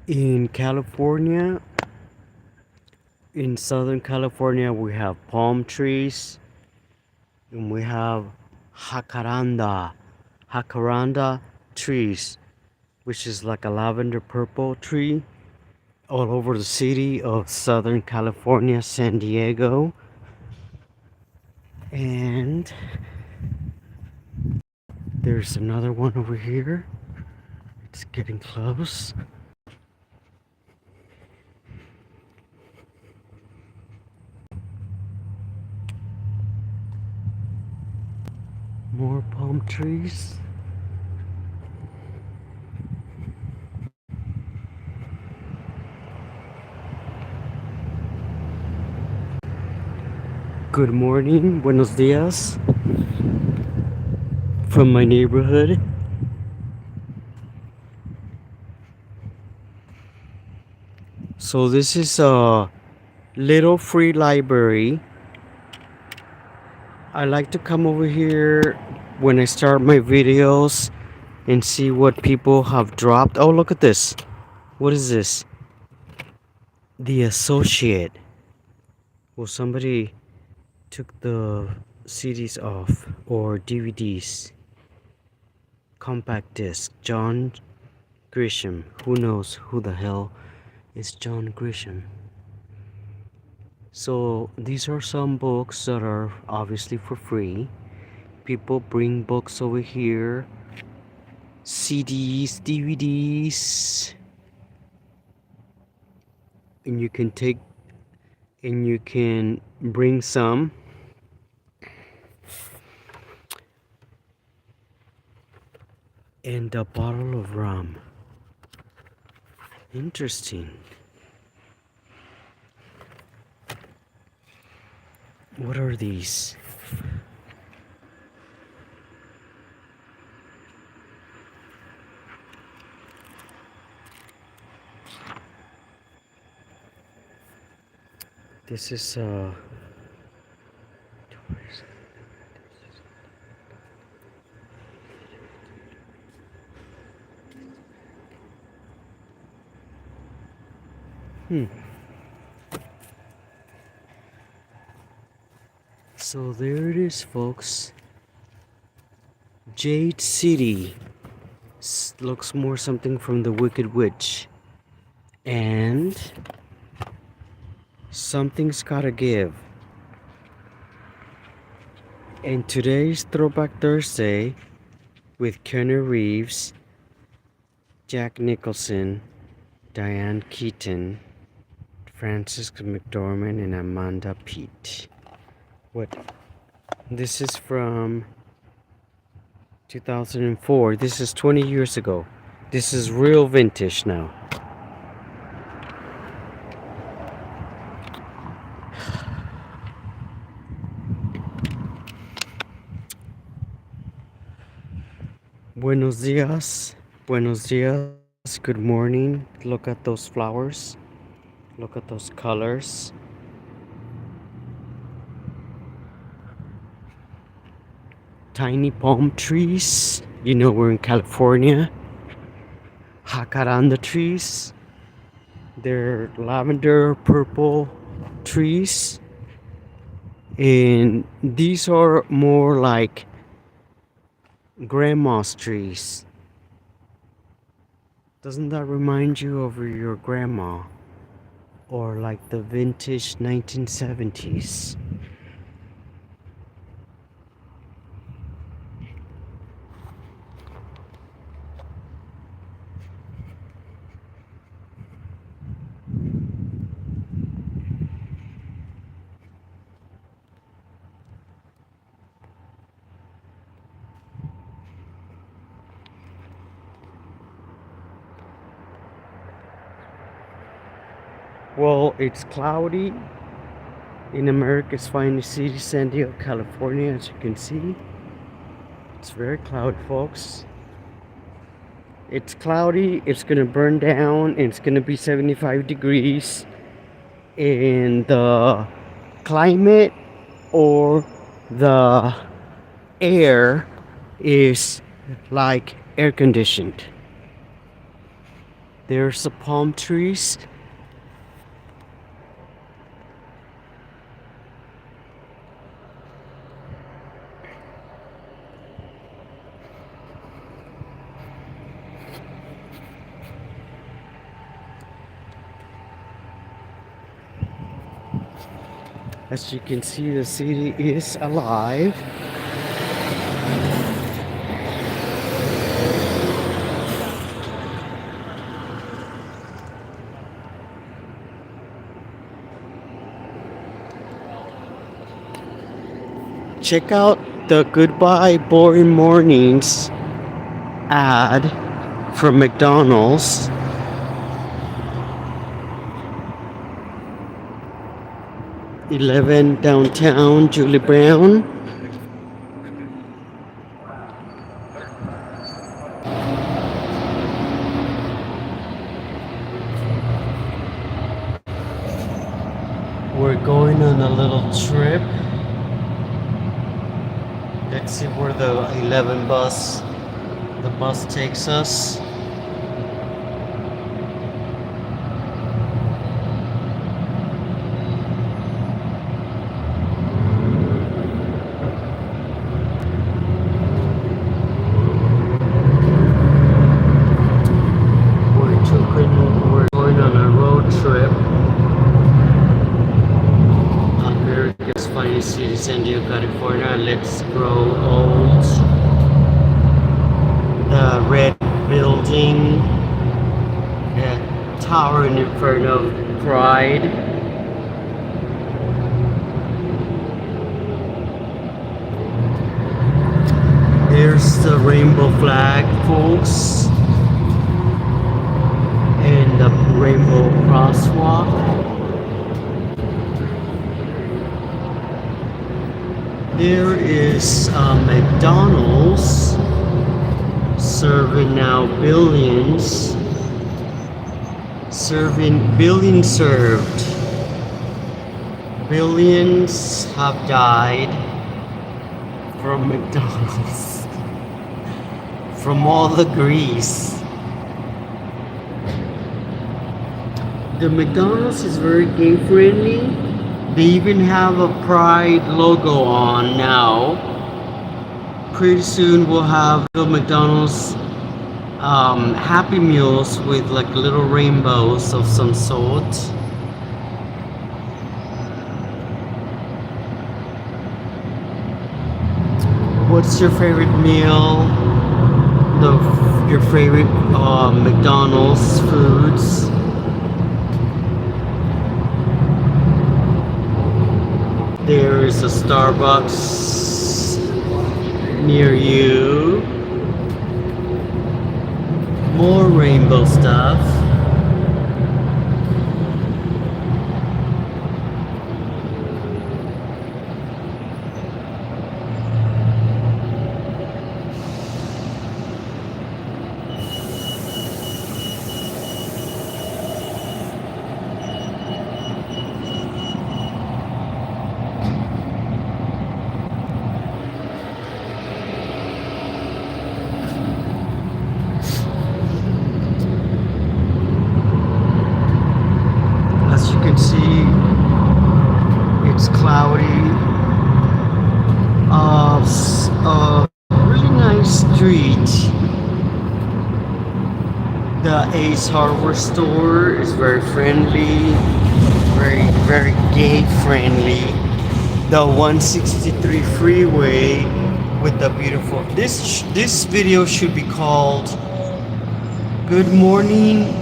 In California, in Southern California, we have palm trees and we have jacaranda trees, which is like a lavender purple tree all over the city of Southern California, San Diego. And there's another one over here. It's getting close. More palm trees. Good morning, buenos dias from my neighborhood. So this is a little free library. I like to come over here when I start my videos and see what people have dropped. Oh, look at this. What is this? The Associate. Well, somebody took the CDs off, or DVDs. Compact disc. John Grisham. Who knows who the hell is John Grisham? So these are some books that are obviously for free. People bring books over here, CDs, DVDs, and you can bring some. And a bottle of rum. Interesting. What are these? This is So there it is, folks. Jade City. Looks more something from the Wicked Witch. And Something's Gotta Give. And today's Throwback Thursday with Keanu Reeves, Jack Nicholson, Diane Keaton, Frances McDormand, and Amanda Peet. What? This is from 2004. This is 20 years ago. This is real vintage now. Buenos dias. Buenos dias. Good morning. Look at those flowers. Look at those colors. Tiny palm trees. You know we're in California. Jacaranda trees. They're lavender purple trees. And these are more like grandma's trees. Doesn't that remind you of your grandma? Or like the vintage 1970s? Well, it's cloudy in America's finest city, San Diego, California, as you can see. It's very cloudy, folks. It's cloudy, it's gonna burn down, and it's gonna be 75 degrees. And the climate or the air is like air conditioned. There's the palm trees. As you can see, the city is alive. Check out the Goodbye Boring Mornings ad from McDonald's. "11 downtown, Julie Brown." We're going on a little trip. Let's see where the 11 bus, the bus takes us. We're going on a road trip. America's finest city, San Diego, California. Let's grow old. The red building, the towering inferno of pride. There's the rainbow flag, folks, and the rainbow crosswalk. There is McDonald's serving now billions, serving billions served. Billions have died from McDonald's, from all the grease. The McDonald's is very gay friendly. They even have a pride logo on now. Pretty soon we'll have the McDonald's Happy Meals with like little rainbows of some sort. What's your favorite meal? Your favorite McDonald's foods? There is a Starbucks near you. More rainbow stuff. As you can see, it's cloudy. A really nice street. The Ace Hardware store is very friendly, very gay friendly. The 163 freeway with the beautiful. This video should be called "Good Morning."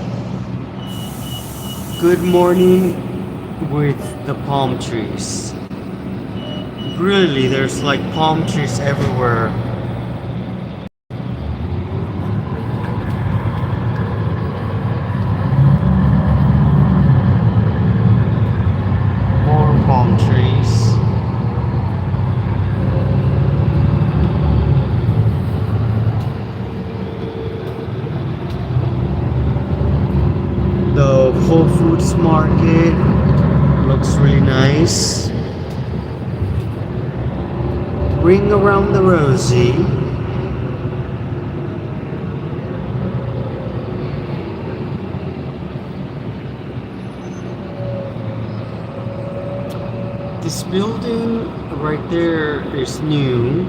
Good morning with the palm trees. Really, there's like palm trees everywhere. More palm trees. The Whole Foods market looks really nice. Ring around the rosy. This building right there is new.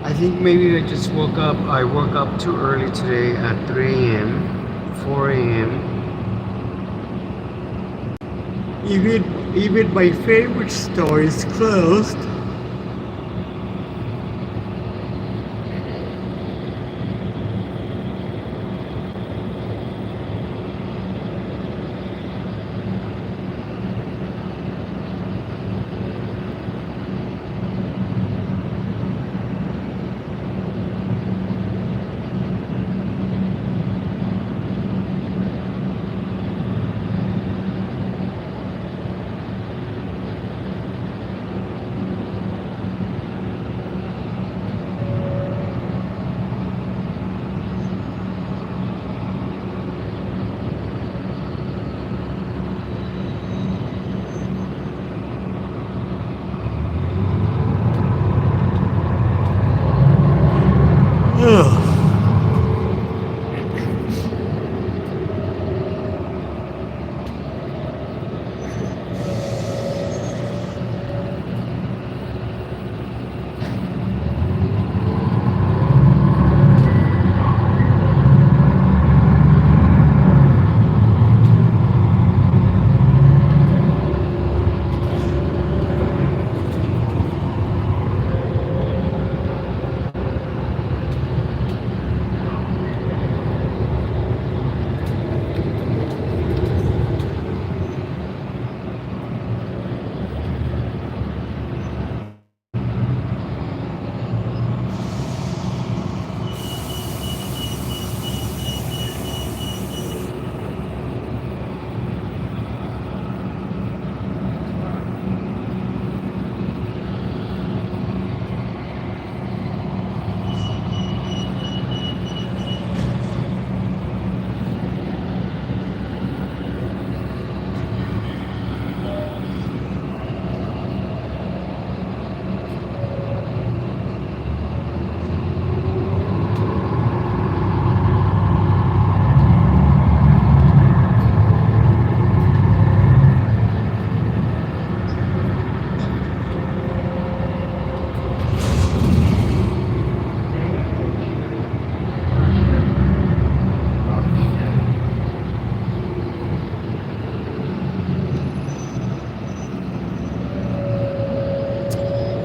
I think maybe I woke up too early today at 3 a.m., 4 a.m. Even my favorite store is closed.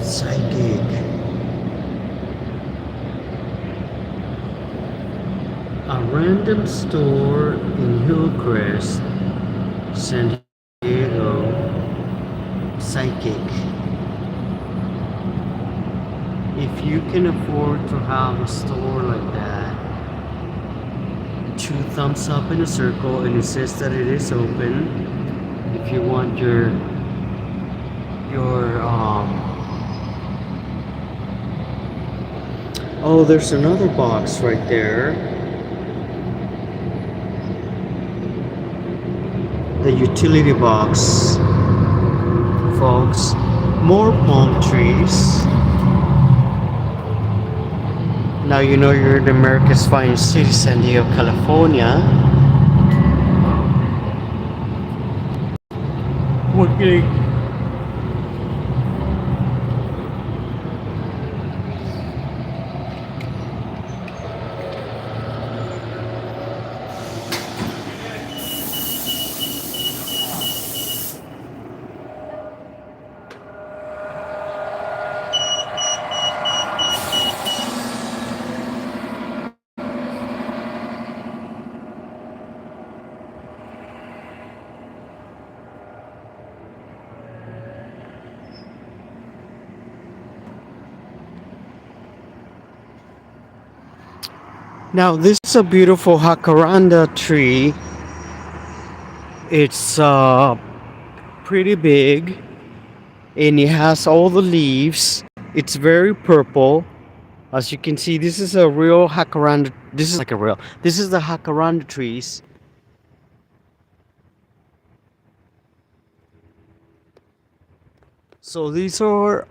Psychic. A random store in Hillcrest, San Diego. Psychic. If you can afford to have a store like that, 2 thumbs up in a circle, and it says that it is open. If you want your oh, there's another box right there. The utility box, folks. More palm trees. Now you know you're in America's finest city, San Diego, California. What big? Now this is a beautiful jacaranda tree. It's pretty big, and it has all the leaves. It's very purple. As you can see, this is a real jacaranda. This is like a real. This is the jacaranda trees. So these are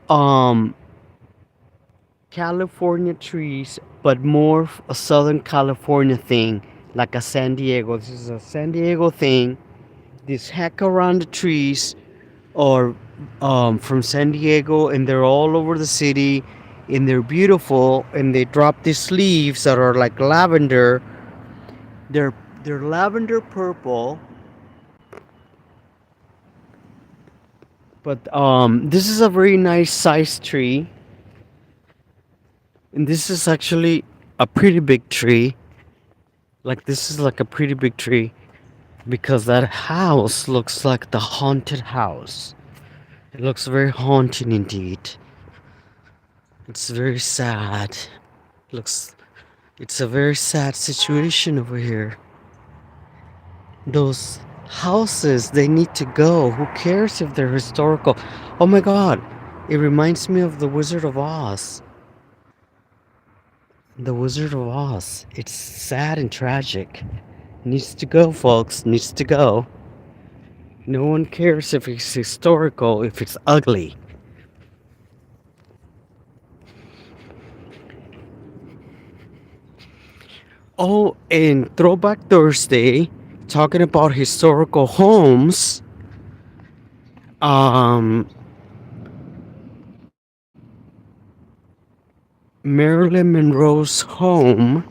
California trees, but more a Southern California thing, like a San Diego. This is a San Diego thing. this jacaranda trees are from San Diego, and they're all over the city, and they're beautiful, and they drop these leaves that are like lavender. They're they're lavender purple, but this is a very nice sized tree, and this is actually a pretty big tree. Like this is like a pretty big tree because that house looks like the haunted house. It looks very haunting indeed. It's very sad. Looks it's a very sad situation over here. Those houses, they need to go. Who cares if they're historical? Oh my god. It reminds me of the Wizard of Oz. The Wizard of Oz. It's sad and tragic. Needs to go, folks. Needs to go. No one cares if it's historical, if it's ugly. Oh, and Throwback Thursday, talking about historical homes. Marilyn Monroe's home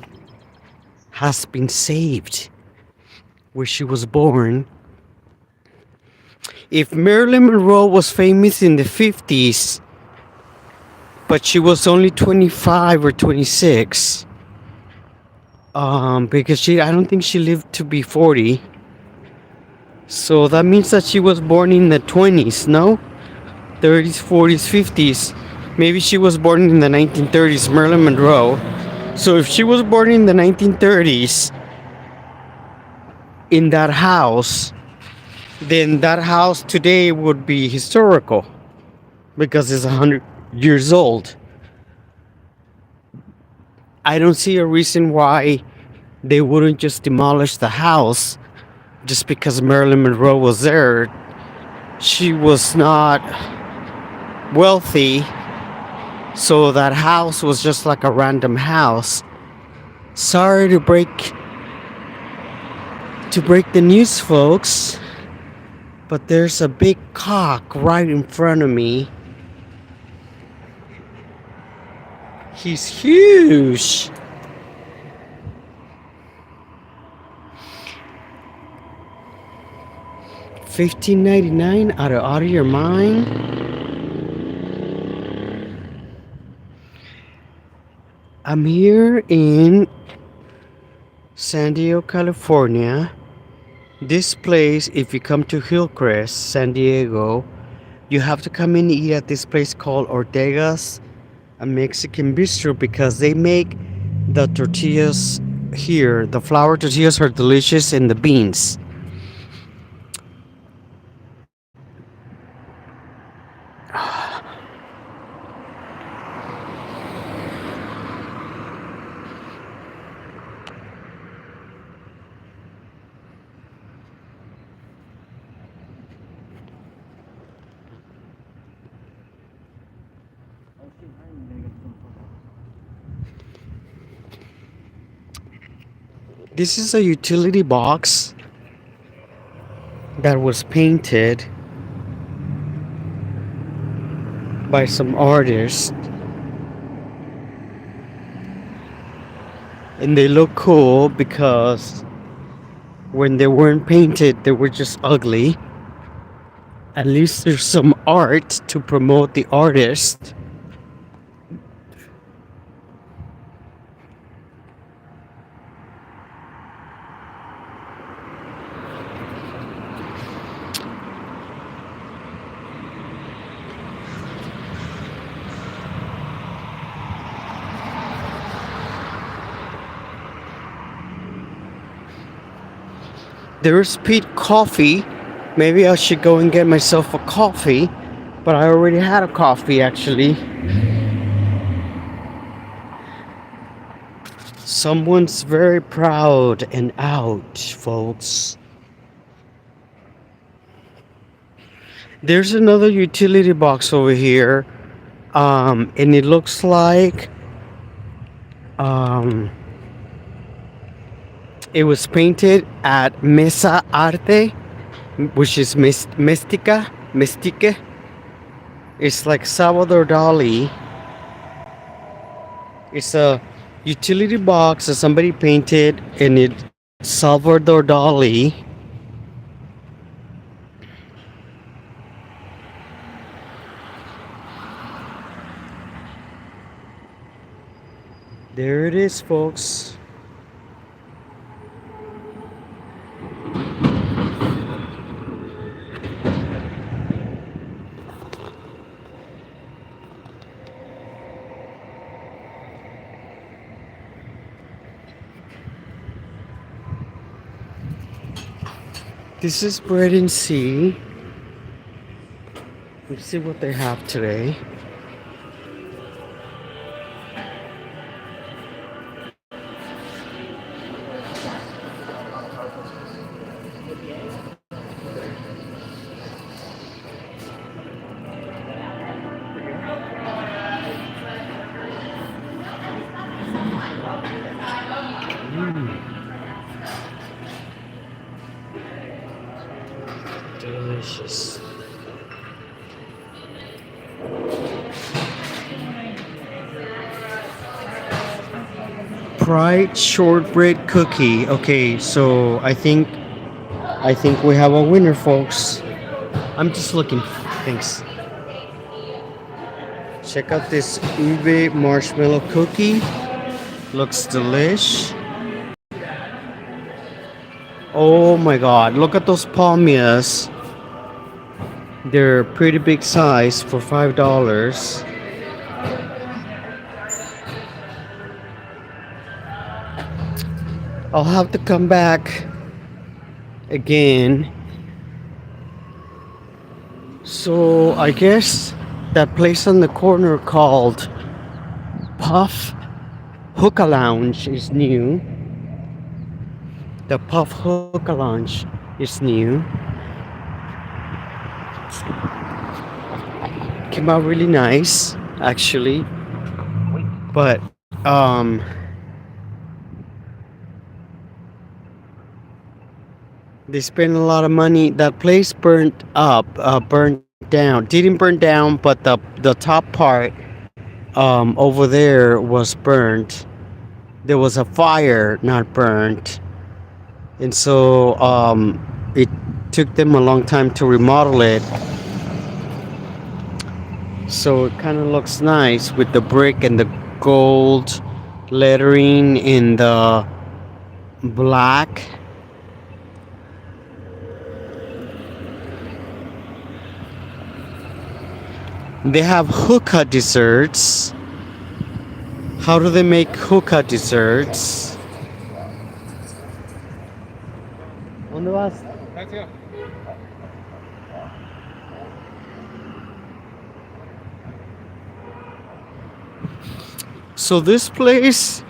has been saved where she was born. If Marilyn Monroe was famous in the 50s, but she was only 25 or 26, because I don't think she lived to be 40. So that means that she was born in the 20s, no? 30s, 40s, 50s. Maybe she was born in the 1930s, Marilyn Monroe. So if she was born in the 1930s in that house, then that house today would be historical because it's 100 years old. I don't see a reason why they wouldn't just demolish the house just because Marilyn Monroe was there. She was not wealthy, so that house was just like a random house. Sorry to break the news, folks, but there's a big cock right in front of me. He's huge. $15.99 out of your mind. I'm here in San Diego, California. This place, if you come to Hillcrest, San Diego, you have to come in and eat at this place called Ortega's, a Mexican bistro, because they make the tortillas here. The flour tortillas are delicious, and the beans. This is a utility box that was painted by some artist, and they look cool because when they weren't painted they were just ugly. At least there's some art to promote the artist. There's Pete Coffee. Maybe I should go and get myself a coffee, but I already had a coffee actually. Someone's very proud and out, folks. There's another utility box over here, and it looks like it was painted at Mesa Arte. which is Mestique. It's like Salvador Dali. It's a utility box that somebody painted, and it Salvador Dali. There it is, folks. This is Bread and Sea. Let's see what they have today. Delicious. Fried shortbread cookie. Okay, so I think we have a winner, folks. I'm just looking. Thanks. Check out this ube marshmallow cookie. Looks delish. Oh my god, look at those palmias. They're pretty big size for $5. I'll have to come back again. So I guess that place on the corner called Puff Hookah Lounge is new. The Puff Hookah Lounge is new. Came out really nice, actually. But they spent a lot of money. That place burnt up, burnt down. Didn't burn down, but the top part over there was burnt. There was a fire, not burnt, and so it took them a long time to remodel it. So it kind of looks nice with the brick and the gold lettering in the black. They have hookah desserts. How do they make hookah desserts? ¿Dónde vas? So this place,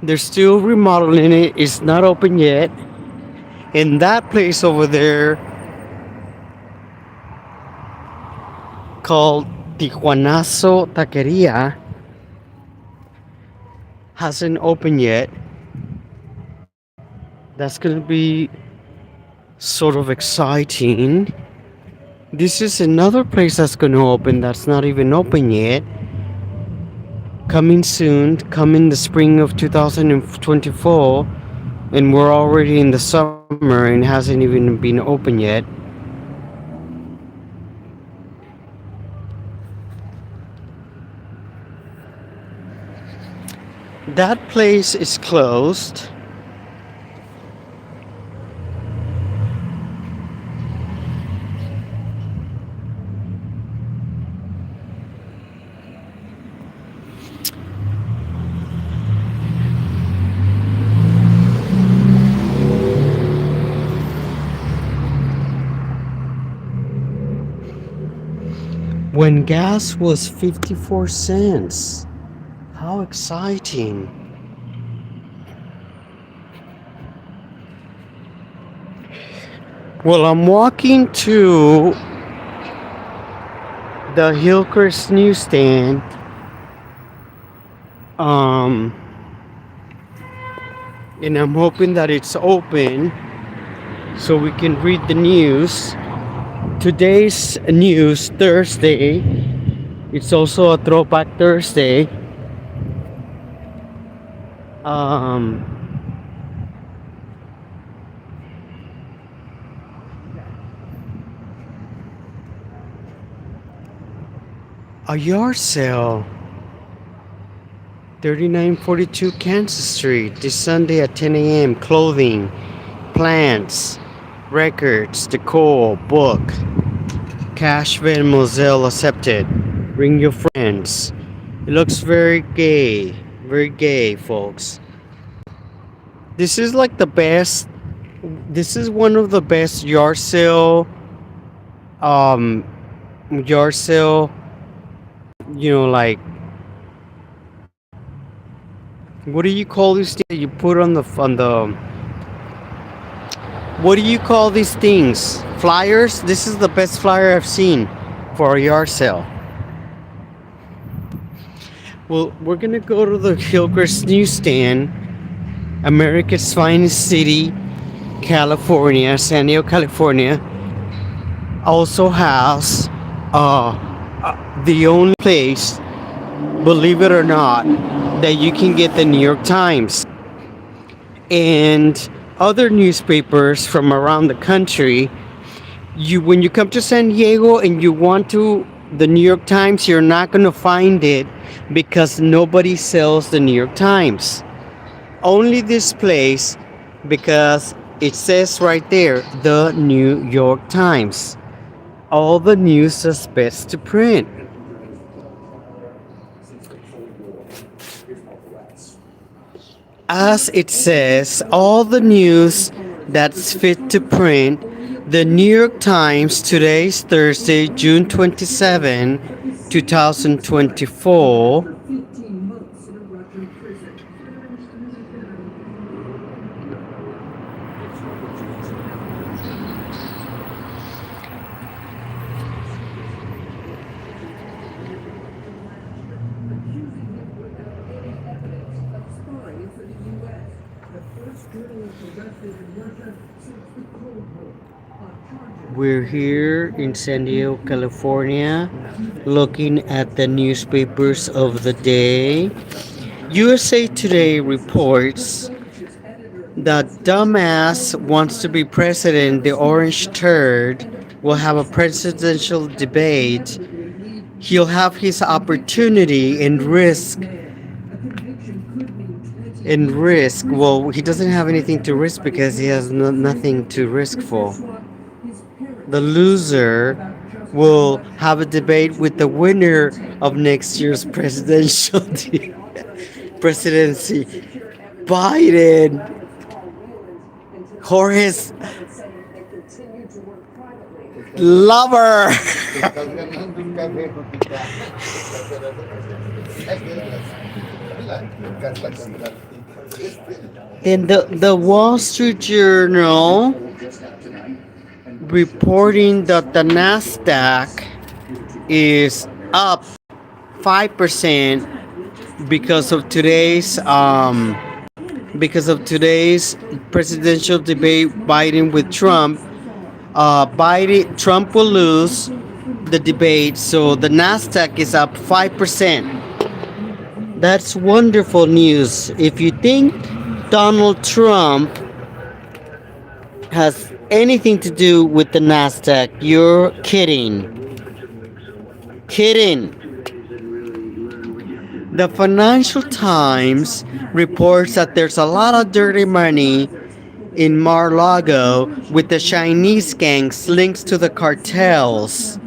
they're still remodeling it. It's not open yet. And that place over there called Tijuanazo Taqueria hasn't opened yet. That's gonna be sort of exciting. This is another place that's gonna open that's not even open yet. Coming soon, coming the spring of 2024, and we're already in the summer and hasn't even been open yet. That place is closed. When gas was 54 cents. How exciting. Well, I'm walking to the Hillcrest newsstand. And I'm hoping that it's open so we can read the news. Today's news Thursday. It's also a throwback Thursday. Um, a yard sale, 3942 Kansas Street, this Sunday at 10 a.m. Clothing, plants, records, decor, book, cash, Venmo, Zelle accepted. Bring your friends. It looks very gay, folks. This is like the best. This is one of the best um, yard sale. You know, like, what do you call these things that you put on the? What do you call these things? Flyers. This is the best flyer I've seen for a yard sale. Well, we're gonna go to the Hillcrest newsstand, America's finest city, California, San Diego, California. Also has the only place, believe it or not, that you can get the New York Times and other newspapers from around the country. When you come to San Diego and you want to the New York Times, you're not going to find it because nobody sells the New York Times. Only this place, because it says right there, the New York Times. All the news is best to print. As it says, all the news that's fit to print. The New York Times, today's Thursday, June 27, 2024. We're here in San Diego, California, looking at the newspapers of the day. USA Today reports that dumbass wants to be president. The orange turd will have a presidential debate. He'll have his opportunity and risk. Well, he doesn't have anything to risk because he has nothing to risk for. The loser will have a debate with the winner of next year's presidency. Biden. Jorge's lover. In the Wall Street Journal reporting that the Nasdaq is up 5% because of today's presidential debate, Biden with Trump. Trump will lose the debate, so the Nasdaq is up 5%. That's wonderful news. If you think Donald Trump has anything to do with the Nasdaq, you're kidding. The Financial Times reports that there's a lot of dirty money in Mar-a-Lago with the Chinese gangs links to the cartels.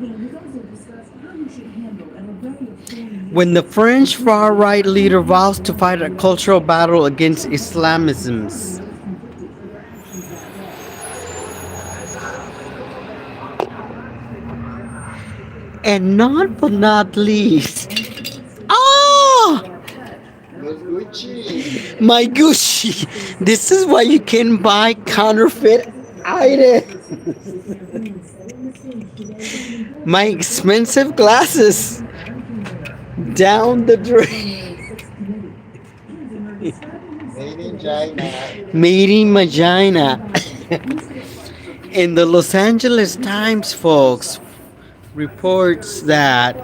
When the French far-right leader vows to fight a cultural battle against Islamism. And not but not least, my Gucci. This is why you can buy counterfeit items. My expensive glasses down the drain. Made in China. In the Los Angeles Times, folks, reports that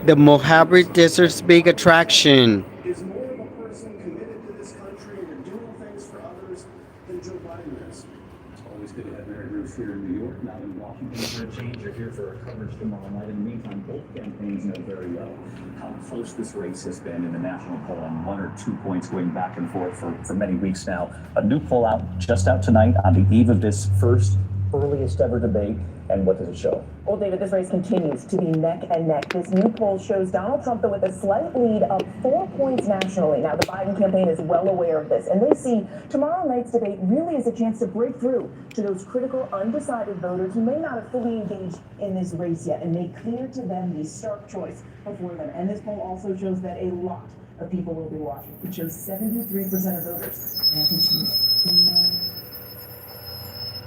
the Mojave Desert's big attraction. Is more of a person committed to this country and doing things for others than Joe Biden is. It's always good to have Mary Ruth here in New York, now in Washington for a change. You're here for our coverage tomorrow night. In the meantime, both campaigns know very well how close this race has been in the national poll, and 1 or 2 points going back and forth for many weeks now. A new poll just out tonight on the eve of this first earliest ever debate. And what does it show? Well, David, this race continues to be neck and neck. This new poll shows Donald Trump, though, with a slight lead of 4 points nationally. Now, the Biden campaign is well aware of this, and they see tomorrow night's debate really as a chance to break through to those critical, undecided voters who may not have fully engaged in this race yet and make clear to them the stark choice before them. And this poll also shows that a lot of people will be watching. It shows 73% of voters and continue.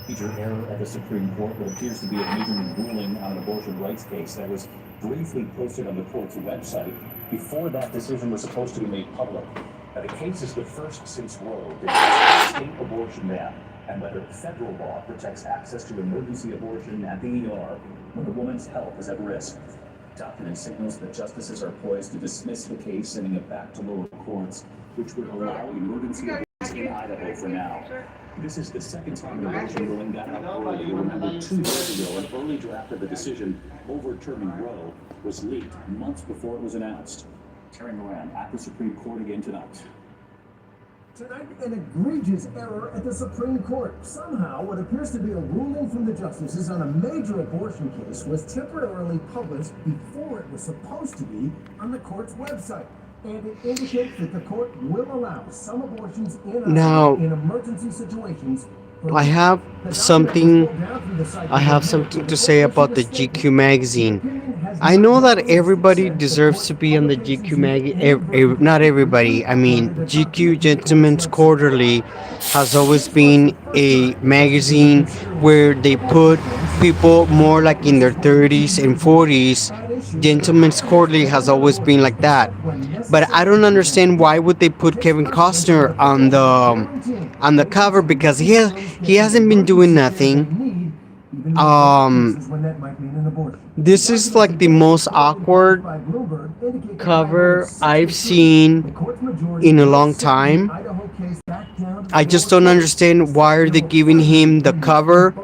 Major error at the Supreme Court, what appears to be a major ruling on an abortion rights case that was briefly posted on the court's website before that decision was supposed to be made public. Now, the case is the first since Roe to discuss state abortion ban and whether federal law protects access to emergency abortion at the ER when the woman's health is at risk. Document signals that justices are poised to dismiss the case, sending it back to lower courts, which would allow emergency abortion in Idaho for now. This is the second time the abortion ruling got out early. You'll remember 2 years ago, an early draft of the decision overturning Roe was leaked months before it was announced. Terry Moran at the Supreme Court again tonight. Tonight, an egregious error at the Supreme Court. Somehow, what appears to be a ruling from the justices on a major abortion case was temporarily published before it was supposed to be on the court's website. And it indicates that the court will allow some abortions in emergency situations. I have something to say about the GQ magazine. I know that everybody deserves to be on the GQ magazine. Not everybody. I mean, GQ Gentleman's Quarterly has always been a magazine where they put people more like in their 30s and 40s. Gentleman's Quarterly has always been like that. But I don't understand why would they put Kevin Costner on the cover, because he hasn't been doing nothing. This is like the most awkward cover I've seen in a long time. I just don't understand why are they giving him the cover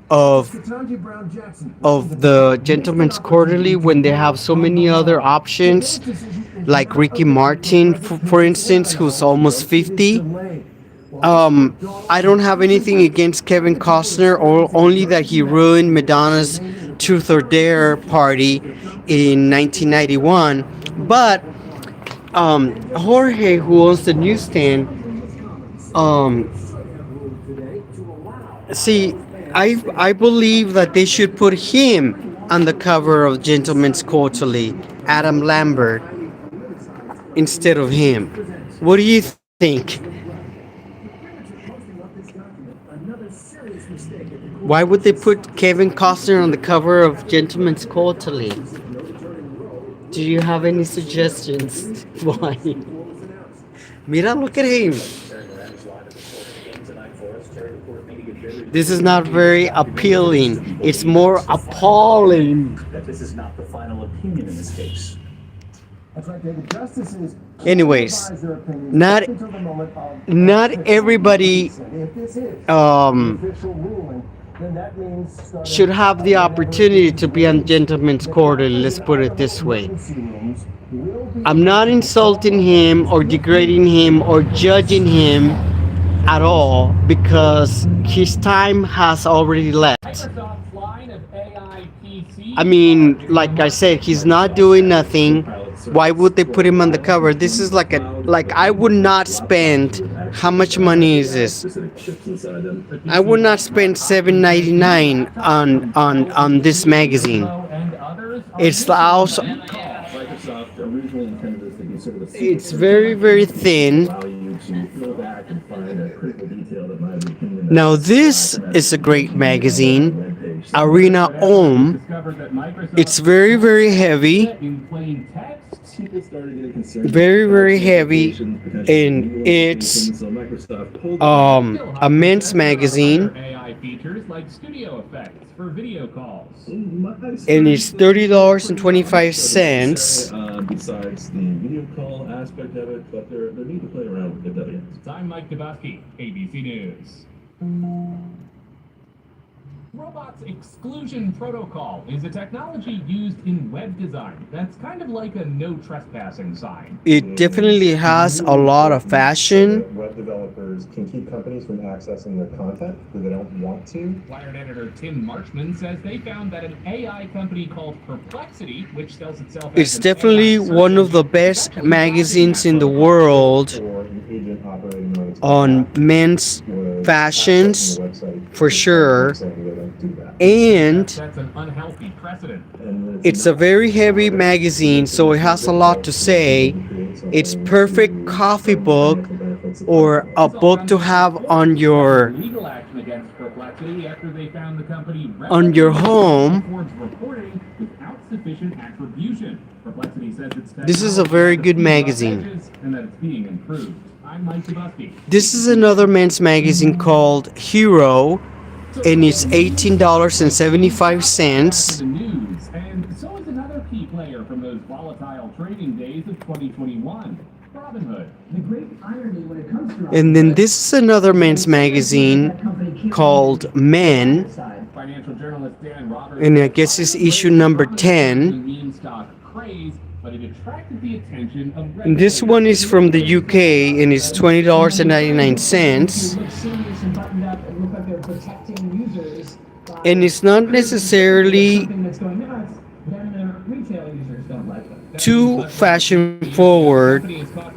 of the Gentleman's Quarterly when they have so many other options, like Ricky Martin, for instance, who's almost 50. I don't have anything against Kevin Costner, or only that he ruined Madonna's Truth or Dare party in 1991. But Jorge, who owns the newsstand, I believe that they should put him on the cover of Gentleman's Quarterly, Adam Lambert, instead of him. What do you think? Why would they put Kevin Costner on the cover of Gentleman's Quarterly? Do you have any suggestions? Why? Mira, look at him. This is not very appealing. It's more appalling. That this is not the final opinion in this case. Anyways, not everybody should have the opportunity to be on Gentleman's Quarterly. Let's put it this way. I'm not insulting him or degrading him or judging him at all, because his time has already left. I mean, like I said, he's not doing nothing. Why would they put him on the cover? This is like I would not spend, how much money is this? I would not spend $7.99 on this magazine. It's also, it's very, very thin. Now this is a great magazine, Arena Om. It's very, very heavy. Very, very heavy, and it's a men's magazine. features like studio effects for video calls. And it's $30.25. Besides the video call aspect of it, but they're neat to play around with it. I'm Mike Dubowski, ABC News. Robots Exclusion Protocol is a technology used in web design that's kind of like a no trespassing sign. It definitely has a lot of fashion. Web developers can keep companies from accessing their content if they don't want to. Wired editor Tim Marchman says they found that an AI company called Perplexity, which sells itself as It's an definitely AI search one of the engine, best is actually magazines in the copying world Or an agent operating on its on behalf men's was fashions, accessing the website for sure. saying they don't do that. And that's an unhealthy precedent. And it's a very heavy magazine, so it has a lot to say. It's perfect coffee book or a book to have on your Legal action against Perplexity after they found the company home. Forbes reporting without sufficient attribution. Perplexity says it's This is a very good magazine. and that it's being improved. I'm Mike Dubowski. This is another men's magazine called Hero, and it's $18.75. The news, and so is another key player from those volatile trading days of 2021, Robinhood. The great irony when it comes to And then this is another men's magazine called Men, Financial journalist Dan Roberts. and I guess it's issue number 10. Meme stock craze, but it attracted the attention of And this one is from the UK, and it's $20.99. look serious and buttoned up and look like they're protecting users. And it's not necessarily Something that's going nuts, then the retail users don't like it. too fashion forward.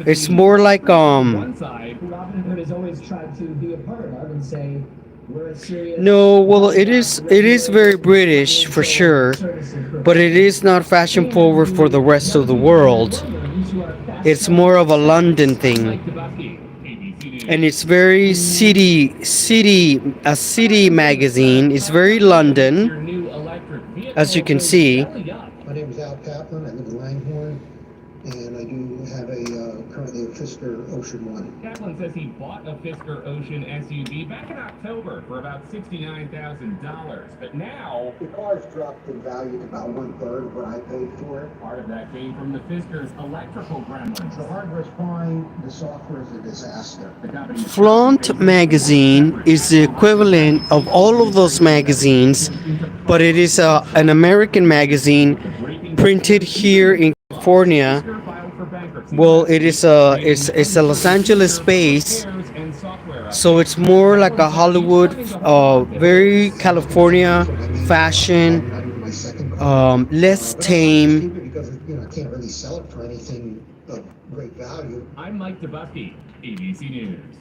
It's more like One side, Robinhood has always tried to be a part of and say we're a serious. no, well, it is very British for sure, but it is not fashion forward for the rest of the world. It's more of a London thing, Mike Dubowski, ABC News. and it's very a city magazine. It's very London, Your new electric vehicle as you can is see. belly up. My name is Al Kaplan. I live in Langhorne, and I do have currently a Fisker Ocean One. Kaplan says he bought a Fisker Ocean SUV back in October for about $69,000, but now The car's dropped in value to about 1/3 of what I paid for it. part of that came from the Fisker's electrical gremlins. The hardware's fine. The software is a disaster. The company Flaunt magazine is the equivalent of all of those magazines, but it is an American magazine printed here in California. filed for bankruptcy. Well, it's a Los Angeles base, so it's more like a Hollywood, very California fashion, Not even my second car. less Keep tame. it because I can't really sell it for anything of great value. I'm Mike Dubowski, ABC News.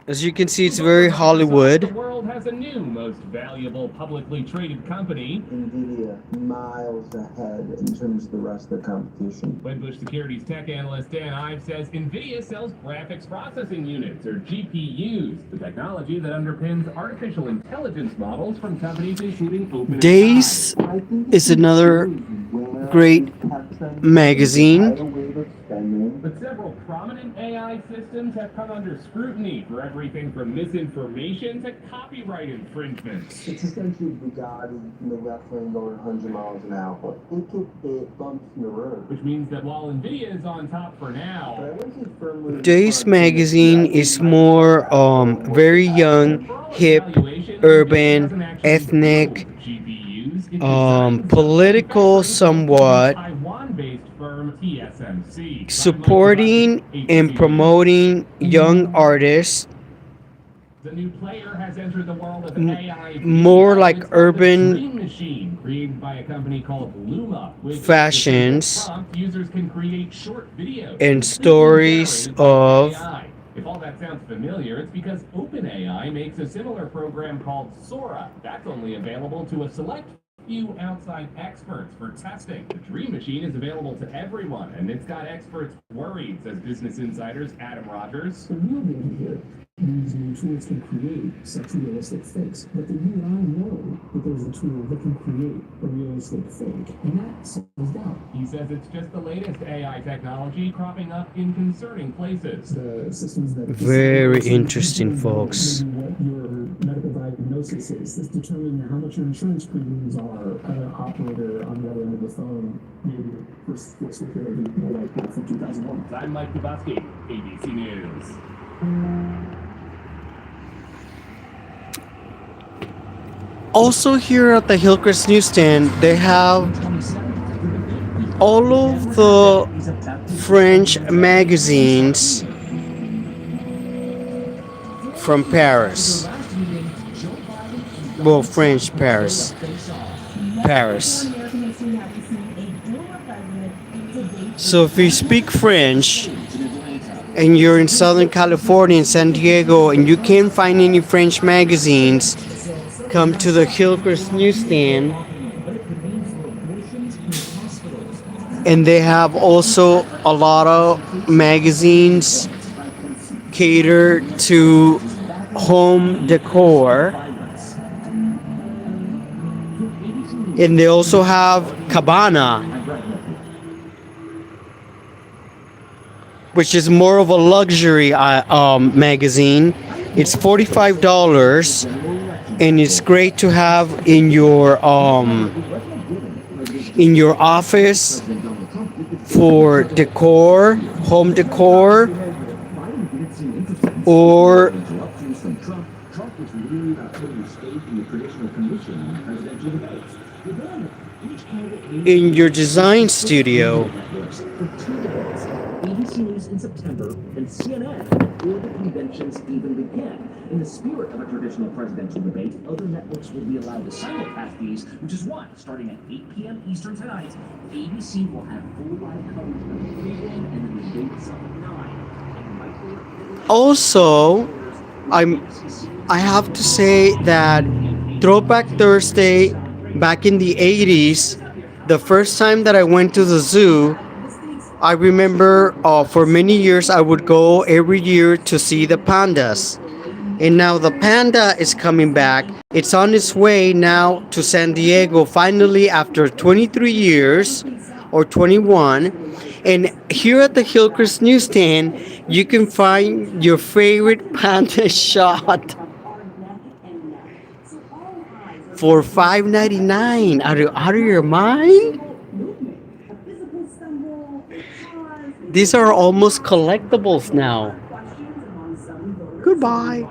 As you can see, it's very The Hollywood. world has a new most valuable publicly traded company. NVIDIA miles ahead in terms of the rest of the competition. Wedbush Securities tech analyst Dan Ives says NVIDIA sells graphics processing units, or GPUs, the technology that underpins artificial intelligence models from companies including OpenAI. Days is another great magazine. But several prominent AI systems have come under scrutiny for everything from misinformation to copyright infringements. It's essentially Bugatti in the left lane going 100 miles an hour. But it could hit bumps in the road. Which means that while NVIDIA is on top for But I now, wouldn't say firmly. Days magazine is more very young, hip, urban, ethnic, GPUs, it political somewhat, Taiwan-based firm TSMC, supporting and promoting young artists, The new player has entered the world of M- AI. more like urban Dream Machine, created by a company called Luma, which fashions prompt, users can create short videos and stories generated by of AI. If all that sounds familiar, it's because OpenAI makes a similar program called Sora. That's only available to a select few outside experts for testing. The Dream Machine is available to everyone, and it's got experts worried, says Business Insider's Adam Rogers. The real danger here is new tools can create such realistic fakes, but do you and I know that there's a tool that can create a realistic fake, and that settles doubt. He says it's just the latest AI technology cropping up in concerning places. The systems that Very interesting, folks. what your processes that determine how much your insurance premiums are. An operator on the other end of the phone, maybe the first security, more like that from 2001. I'm Mike Kubowski, ABC News. Also, here at the Hillcrest newsstand, they have all of the French magazines from Paris. Well, French Paris. Paris. So if you speak French and you're in Southern California, in San Diego, and you can't find any French magazines, come to the Hillcrest newsstand. And they have also a lot of magazines catered to home decor. And they also have Cabana, which is more of a luxury magazine. It's $45, and it's great to have in your office for decor, home decor, or in your design studio. ABC News in September and CNN before the conventions even began. In the spirit of a traditional presidential debate, other networks will be allowed to simulcast these, which is why, starting at 8 p.m. Eastern tonight, ABC will have full live coverage of the pregame and the debates at 9. Also, I have to say that Throwback Thursday back in the 80s, the first time that I went to the zoo, I remember for many years I would go every year to see the pandas. And now the panda is coming back. It's on its way now to San Diego finally after 23 years or 21. And here at the Hillcrest newsstand, you can find your favorite panda shot for $5.99. Out of your mind? These are almost collectibles now. Goodbye.